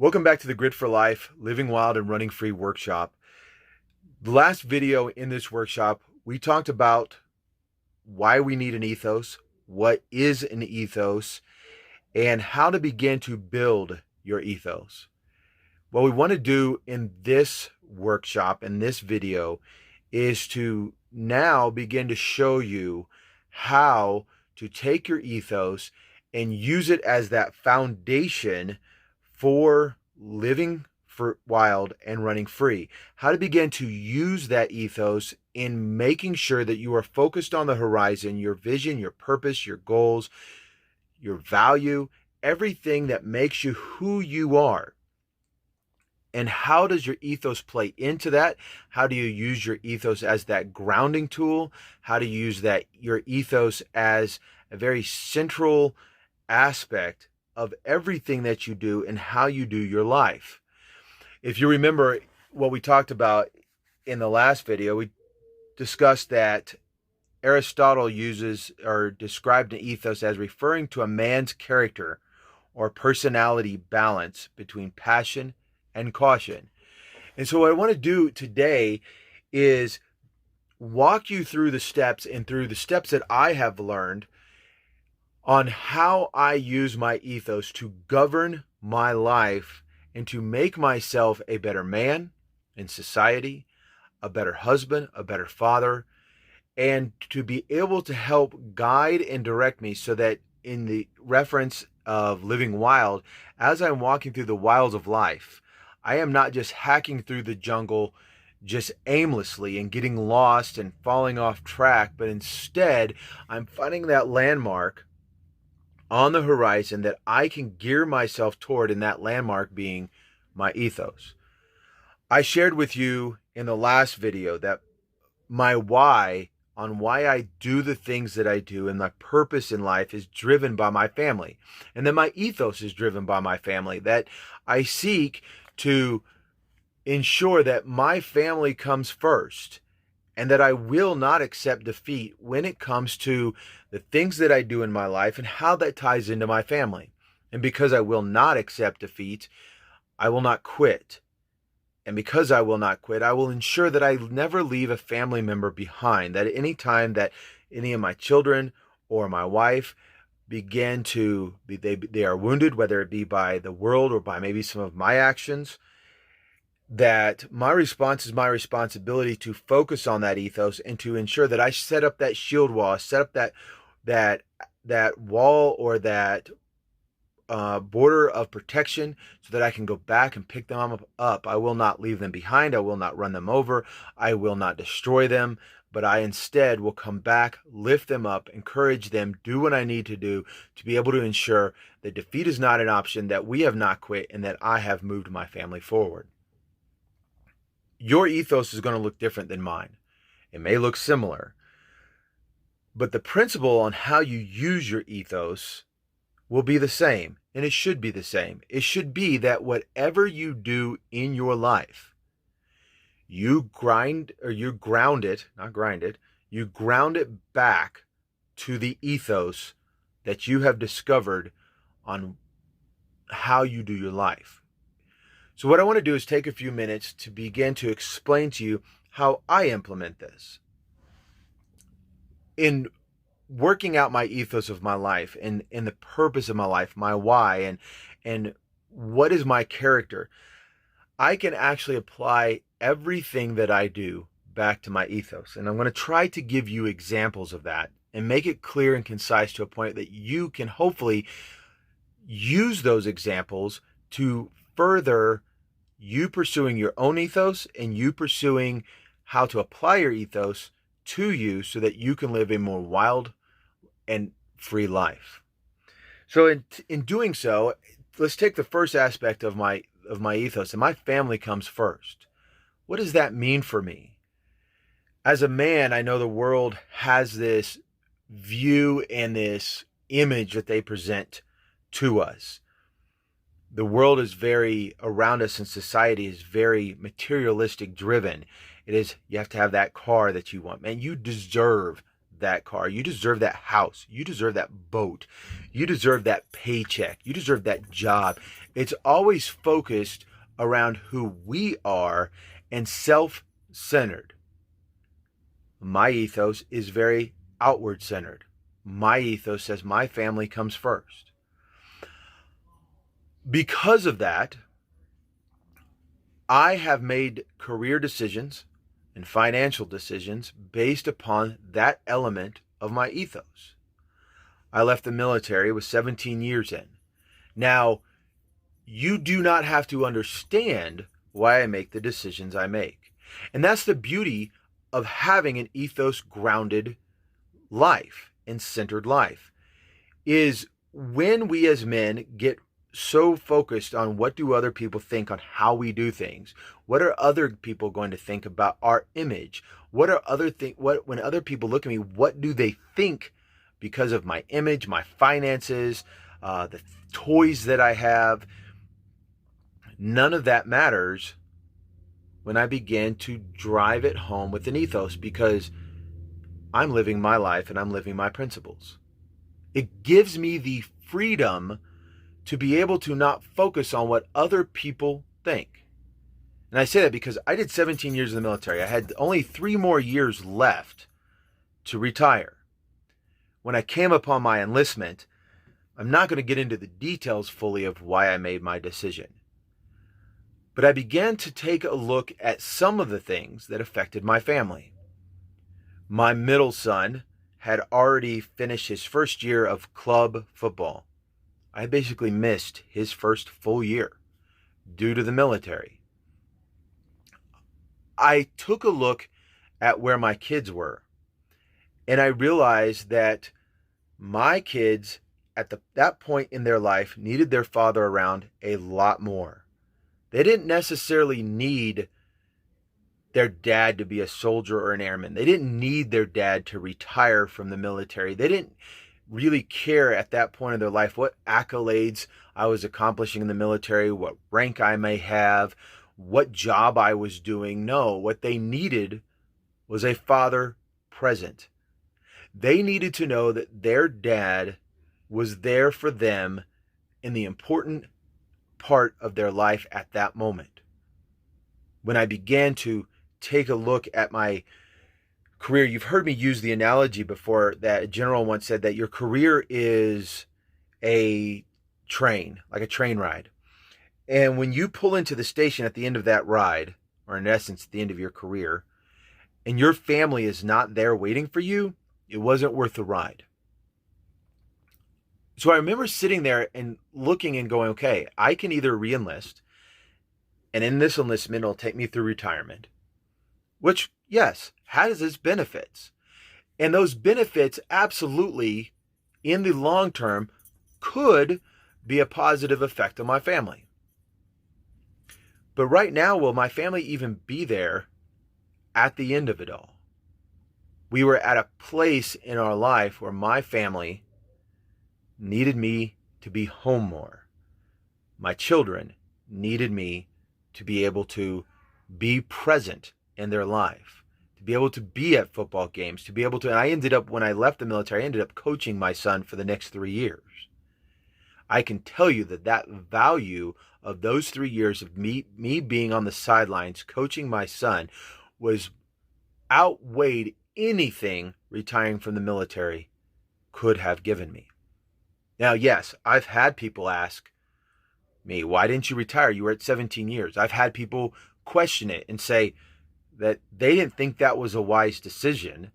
Welcome back to the Grit for Life, Living Wild and Running Free workshop. The last video in this workshop, we talked about why we need an ethos, what is an ethos, and how to begin to build your ethos. What we want to do in this workshop, in this video, is to now begin to show you how to take your ethos and use it as that foundation for living for wild and running free. How to begin to use that ethos in making sure that you are focused on the horizon, your vision, your purpose, your goals, your value, everything that makes you who you are. And how does your ethos play into that? How do you use your ethos as that grounding tool? How do you use your ethos as a very central aspect of everything that you do and how you do your life? If you remember what we talked about in the last video, we discussed that Aristotle uses or described an ethos as referring to a man's character or personality balance between passion and caution. And so what I want to do today is walk you through the steps that I have learned on how I use my ethos to govern my life and to make myself a better man in society, a better husband, a better father, and to be able to help guide and direct me so that in the reference of living wild, as I'm walking through the wilds of life, I am not just hacking through the jungle just aimlessly and getting lost and falling off track, but instead I'm finding that landmark on the horizon that I can gear myself toward, and that landmark being my ethos. I shared with you in the last video that my why on why I do the things that I do and my purpose in life is driven by my family. And then my ethos is driven by my family, that I seek to ensure that my family comes first and that I will not accept defeat when it comes to the things that I do in my life and how that ties into my family. And because I will not accept defeat, I will not quit. And because I will not quit, I will ensure that I never leave a family member behind, that at any time that any of my children or my wife begin to be, they are wounded, whether it be by the world or by maybe some of my actions, that my response is my responsibility to focus on that ethos and to ensure that I set up that shield wall, set up that wall or that border of protection so that I can go back and pick them up. I will not leave them behind. I will not run them over. I will not destroy them, but I instead will come back, lift them up, encourage them, do what I need to do to be able to ensure that defeat is not an option, that we have not quit, and that I have moved my family forward. Your ethos is going to look different than mine. It may look similar, but the principle on how you use your ethos will be the same, and it should be the same. It should be that whatever you do in your life, you ground it back to the ethos that you have discovered on how you do your life. So what I want to do is take a few minutes to begin to explain to you how I implement this. In working out my ethos of my life and the purpose of my life, my why, and what is my character, I can actually apply everything that I do back to my ethos. And I'm going to try to give you examples of that and make it clear and concise to a point that you can hopefully use those examples to further you pursuing your own ethos and you pursuing how to apply your ethos to you so that you can live a more wild and free life. So in doing so, let's take the first aspect of my ethos, and my family comes first. What does that mean for me? As a man, I know the world has this view and this image that they present to us. The world is very around us, and society is very materialistic driven. It is, you have to have that car that you want. Man, you deserve that car. You deserve that house. You deserve that boat. You deserve that paycheck. You deserve that job. It's always focused around who we are and self-centered. My ethos is very outward-centered. My ethos says my family comes first. Because of that, I have made career decisions and financial decisions based upon that element of my ethos. I left the military with 17 years in. Now, you do not have to understand why I make the decisions I make. And that's the beauty of having an ethos grounded life and centered life, is when we as men get so focused on what do other people think on how we do things, what are other people going to think about our image, what when other people look at me, what do they think because of my image, my finances, the toys that I have. None of that matters when I begin to drive it home with an ethos, because I'm living my life and I'm living my principles. It gives me the freedom to be able to not focus on what other people think. And I say that because I did 17 years in the military. I had only 3 more years left to retire. When I came upon my enlistment, I'm not going to get into the details fully of why I made my decision, but I began to take a look at some of the things that affected my family. My middle son had already finished his first year of club football. I basically missed his first full year due to the military. I took a look at where my kids were, and I realized that my kids at that point in their life needed their father around a lot more. They didn't necessarily need their dad to be a soldier or an airman. They didn't need their dad to retire from the military. They didn't really care at that point in their life what accolades I was accomplishing in the military, what rank I may have, what job I was doing. No, what they needed was a father present. They needed to know that their dad was there for them in the important part of their life at that moment. When I began to take a look at my career, you've heard me use the analogy before that a general once said that your career is a train, like a train ride. And when you pull into the station at the end of that ride, or in essence, at the end of your career, and your family is not there waiting for you, it wasn't worth the ride. So I remember sitting there and looking and going, okay, I can either re-enlist, and in this enlistment, it'll take me through retirement, which, yes, has its benefits. And those benefits absolutely, in the long term, could be a positive effect on my family. But right now, will my family even be there at the end of it all? We were at a place in our life where my family needed me to be home more. My children needed me to be able to be present in their life, to be able to be at football games, to be able to, and I ended up, when I left the military, I ended up coaching my son for the next 3 years. I can tell you that that value of those 3 years of me being on the sidelines coaching my son was outweighed anything retiring from the military could have given me. Now, yes, I've had people ask me, why didn't you retire? You were at 17 years. I've had people question it and say that they didn't think that was a wise decision.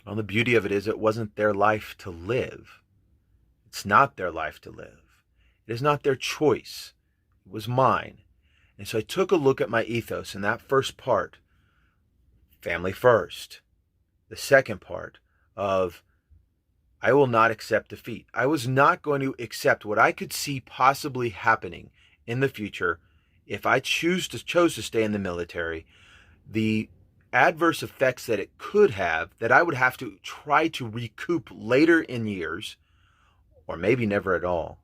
Well, the beauty of it is it wasn't their life to live. It's not their life to live. It is not their choice. It was mine. And so I took a look at my ethos, and that first part, family first. The second part of, I will not accept defeat. I was not going to accept what I could see possibly happening in the future if I chose to stay in the military, the adverse effects that it could have, that I would have to try to recoup later in years, or maybe never at all,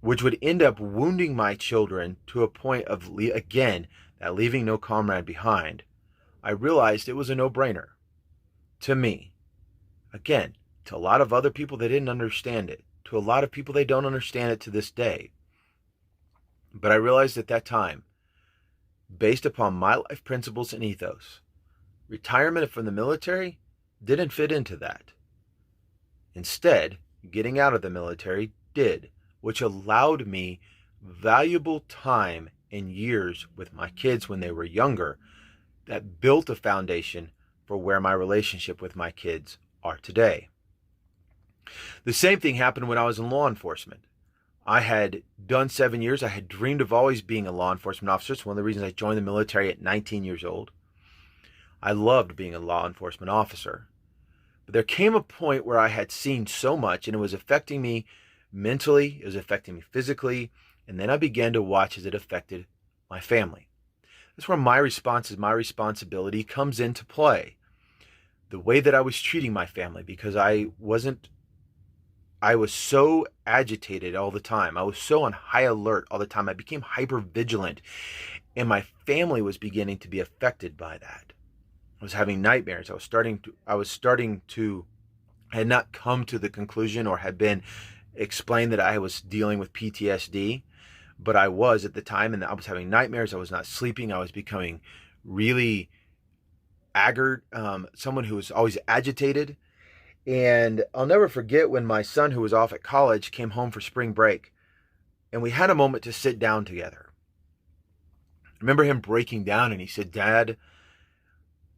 which would end up wounding my children to a point of, again, that leaving no comrade behind. I realized it was a no-brainer to me. Again, to a lot of other people, they didn't understand it. To a lot of people, they don't understand it to this day. But I realized at that time, based upon my life principles and ethos, retirement from the military didn't fit into that. Instead, getting out of the military did, which allowed me valuable time and years with my kids when they were younger that built a foundation for where my relationship with my kids are today. The same thing happened when I was in law enforcement. I had done 7 years. I had dreamed of always being a law enforcement officer. It's one of the reasons I joined the military at 19 years old. I loved being a law enforcement officer. But there came a point where I had seen so much, and it was affecting me mentally, it was affecting me physically, and then I began to watch as it affected my family. That's where my responsibility comes into play. The way that I was treating my family, because I was so agitated all the time. I was so on high alert all the time. I became hyper vigilant, and my family was beginning to be affected by that. I was having nightmares. I had not come to the conclusion or had been explained that I was dealing with PTSD, but I was at the time, and I was having nightmares. I was not sleeping. I was becoming really someone who was always agitated. And I'll never forget when my son, who was off at college, came home for spring break, and we had a moment to sit down together. I remember him breaking down, and he said, "Dad,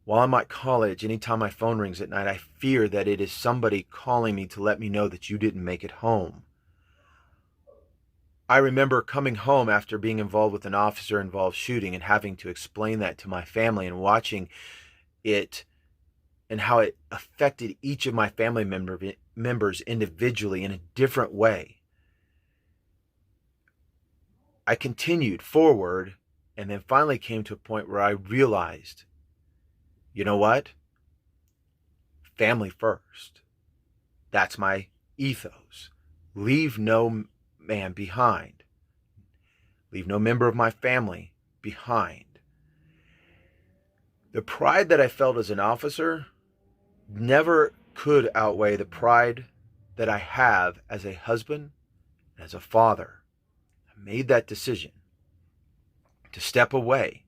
while I'm at college, anytime my phone rings at night, I fear that it is somebody calling me to let me know that you didn't make it home." I remember coming home after being involved with an officer-involved shooting and having to explain that to my family and watching it and how it affected each of my family members individually in a different way. I continued forward and then finally came to a point where I realized, you know what? Family first. That's my ethos. Leave no man behind. Leave no member of my family behind. The pride that I felt as an officer never could outweigh the pride that I have as a husband and as a father. I made that decision to step away.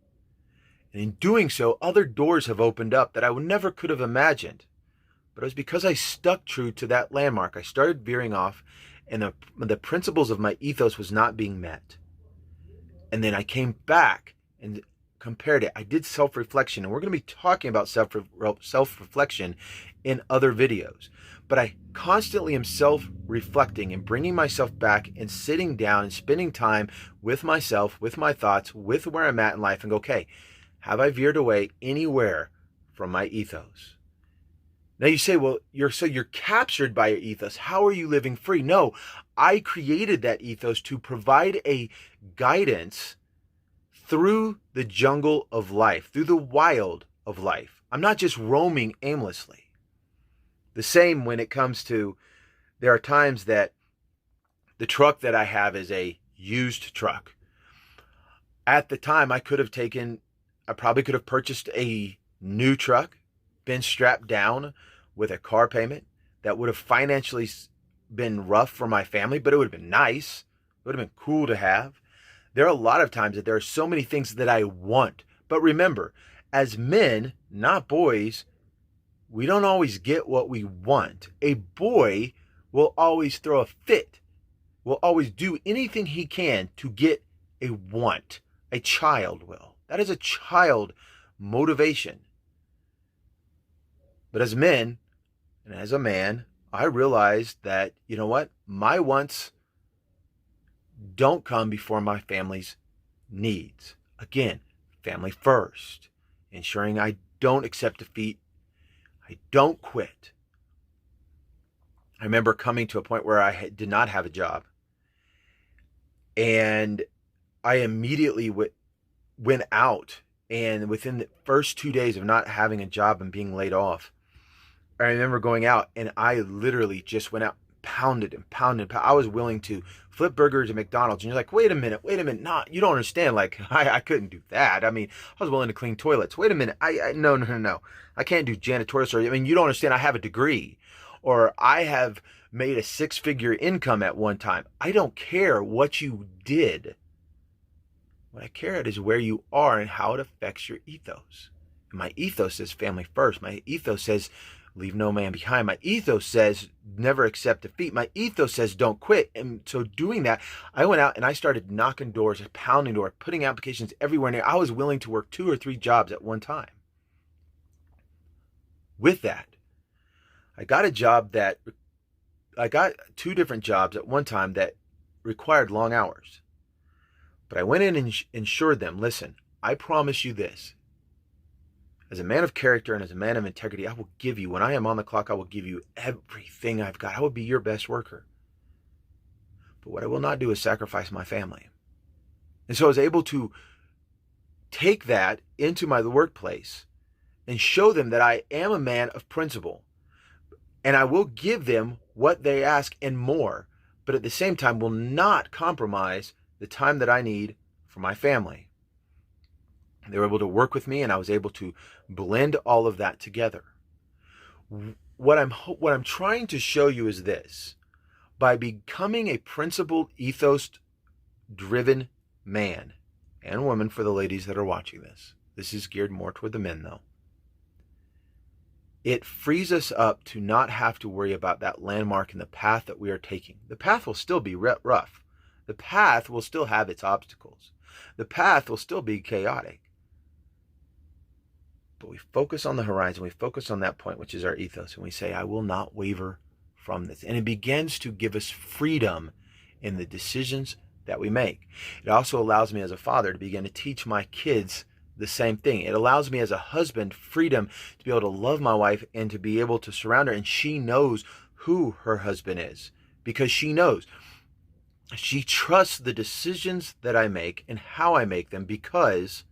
And in doing so, other doors have opened up that I never could have imagined. But it was because I stuck true to that landmark. I started veering off, and the principles of my ethos was not being met. And then I came back and compared it. I did self-reflection, and we're going to be talking about self-reflection in other videos. But I constantly am self-reflecting and bringing myself back and sitting down and spending time with myself, with my thoughts, with where I'm at in life, and go, okay, have I veered away anywhere from my ethos? Now you say, well, you're captured by your ethos. How are you living free? No, I created that ethos to provide a guidance through the jungle of life, through the wild of life. I'm not just roaming aimlessly. The same when it comes to, there are times that the truck that I have is a used truck. At the time, I probably could have purchased a new truck, been strapped down with a car payment that would have financially been rough for my family, but it would have been nice. It would have been cool to have. There are a lot of times that there are so many things that I want. But remember, as men, not boys, we don't always get what we want. A boy will always throw a fit, will always do anything he can to get a want. A child will. That is a child motivation. But as men, and as a man, I realized that, you know what? My wants don't come before my family's needs. Again, family first. Ensuring I don't accept defeat. I don't quit. I remember coming to a point where I did not have a job. And I immediately went out. And within the first 2 days of not having a job and being laid off, I remember going out and I literally just went out, pounded and pounded. I was willing to flip burgers at McDonald's. And you're like, wait a minute. Nah, you don't understand. Like, I couldn't do that. I mean, I was willing to clean toilets. Wait a minute. No. I can't do janitorial service. I mean, you don't understand. I have a degree. or I have made a six-figure income at one time. I don't care what you did. What I care at is where you are and how it affects your ethos. And my ethos says family first. My ethos says leave no man behind. My ethos says never accept defeat. My ethos says don't quit. And so doing that, I went out and I started knocking doors, pounding doors, putting applications everywhere. And I was willing to work 2 or 3 jobs at one time. With that, I got 2 different jobs at one time that required long hours. But I went in and ensured them, listen, I promise you this. As a man of character and as a man of integrity, I will give you, when I am on the clock, I will give you everything I've got. I will be your best worker. But what I will not do is sacrifice my family. And so I was able to take that into my workplace and show them that I am a man of principle. And I will give them what they ask and more, but at the same time will not compromise the time that I need for my family. They were able to work with me, and I was able to blend all of that together. What I'm trying to show you is this. By becoming a principled, ethos-driven man and woman, for the ladies that are watching this, this is geared more toward the men though, it frees us up to not have to worry about that landmark in the path that we are taking. The path will still be rough. The path will still have its obstacles. The path will still be chaotic. But we focus on the horizon. We focus on that point, which is our ethos. And we say, I will not waver from this. And it begins to give us freedom in the decisions that we make. It also allows me as a father to begin to teach my kids the same thing. It allows me as a husband freedom to be able to love my wife and to be able to surround her, and she knows who her husband is because she knows. She trusts the decisions that I make and how I make them because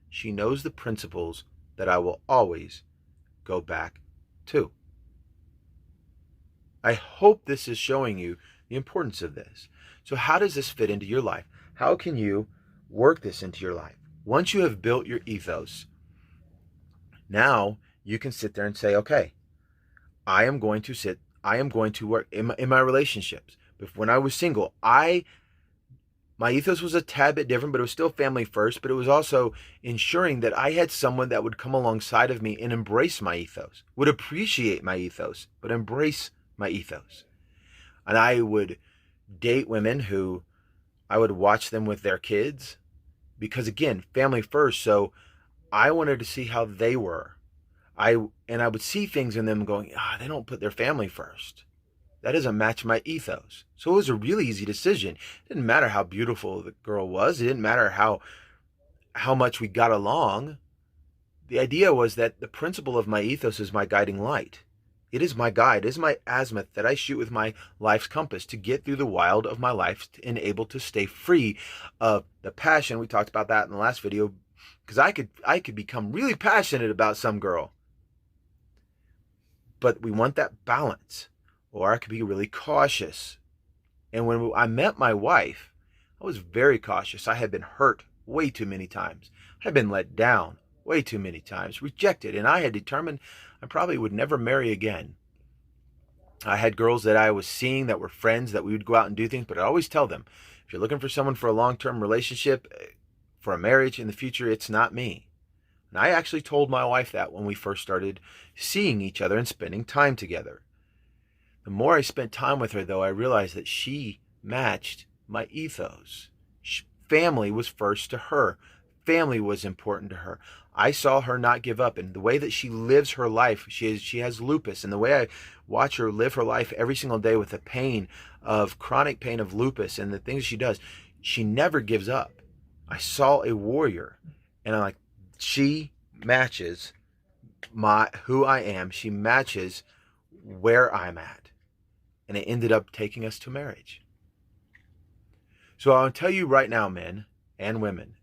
she knows the principles that I will always go back to. I hope this is showing you the importance of this. So how does this fit into your life? How can you work this into your life? Once you have built your ethos, now you can sit there and say, okay, I am going to work in my relationships. But when I was single, my ethos was a tad bit different, but it was still family first, but it was also ensuring that I had someone that would come alongside of me and embrace my ethos, would appreciate my ethos, but embrace my ethos. And I would date women who I would watch them with their kids, because again, family first. So I wanted to see how they were. I would see things in them going, they don't put their family first. That doesn't match my ethos. So it was a really easy decision. It didn't matter how beautiful the girl was. It didn't matter how much we got along. The idea was that the principle of my ethos is my guiding light. It is my guide. It is my azimuth that I shoot with my life's compass to get through the wild of my life and able to stay free of the passion. We talked about that in the last video, because I could become really passionate about some girl. But we want that balance. Or I could be really cautious. And when I met my wife, I was very cautious. I had been hurt way too many times. I had been let down way too many times, rejected. And I had determined I probably would never marry again. I had girls that I was seeing that were friends that we would go out and do things, but I always tell them, if you're looking for someone for a long-term relationship, for a marriage in the future, it's not me. And I actually told my wife that when we first started seeing each other and spending time together. The more I spent time with her, though, I realized that she matched my ethos. Family was first to her. Family was important to her. I saw her not give up, and the way that she lives her life, she has lupus, and the way I watch her live her life every single day with the pain of chronic pain of lupus and the things she does, she never gives up. I saw a warrior, and I'm like, she matches who I am. She matches where I'm at, and it ended up taking us to marriage. So I'll tell you right now, men and women,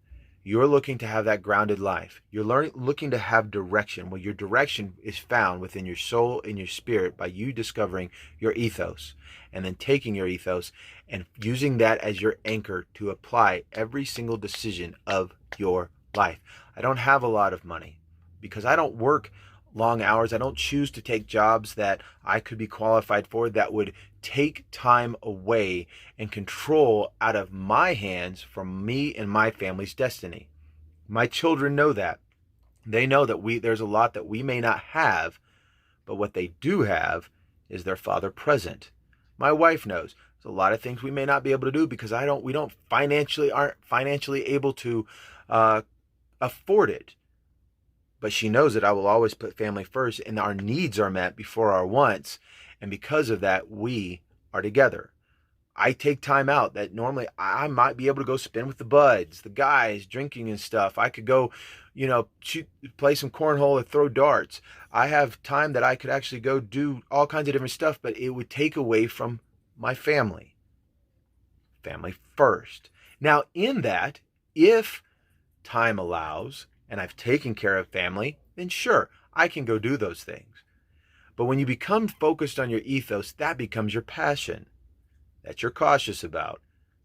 you're looking to have that grounded life. You're looking to have direction. Well, your direction is found within your soul and your spirit by you discovering your ethos and then taking your ethos and using that as your anchor to apply every single decision of your life. I don't have a lot of money because I don't work long hours. I don't choose to take jobs that I could be qualified for that would take time away and control out of my hands from me and my family's destiny. My children know that. They know that there's a lot that we may not have, but what they do have is their father present. My wife knows there's a lot of things we may not be able to do because we aren't financially able to afford it. But she knows that I will always put family first and our needs are met before our wants. And because of that, we are together. I take time out that normally I might be able to go spend with the buds, the guys, drinking and stuff. I could go, play some cornhole or throw darts. I have time that I could actually go do all kinds of different stuff, but it would take away from my family. Family first. Now, in that, if time allows and I've taken care of family, then sure, I can go do those things. But when you become focused on your ethos, that becomes your passion that you're cautious about.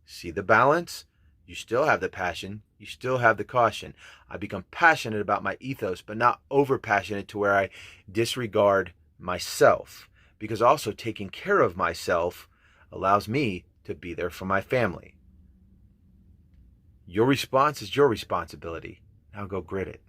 See the balance? You still have the passion. You still have the caution. I become passionate about my ethos, but not over passionate to where I disregard myself. Because also taking care of myself allows me to be there for my family. Your response is your responsibility. Now go grit it.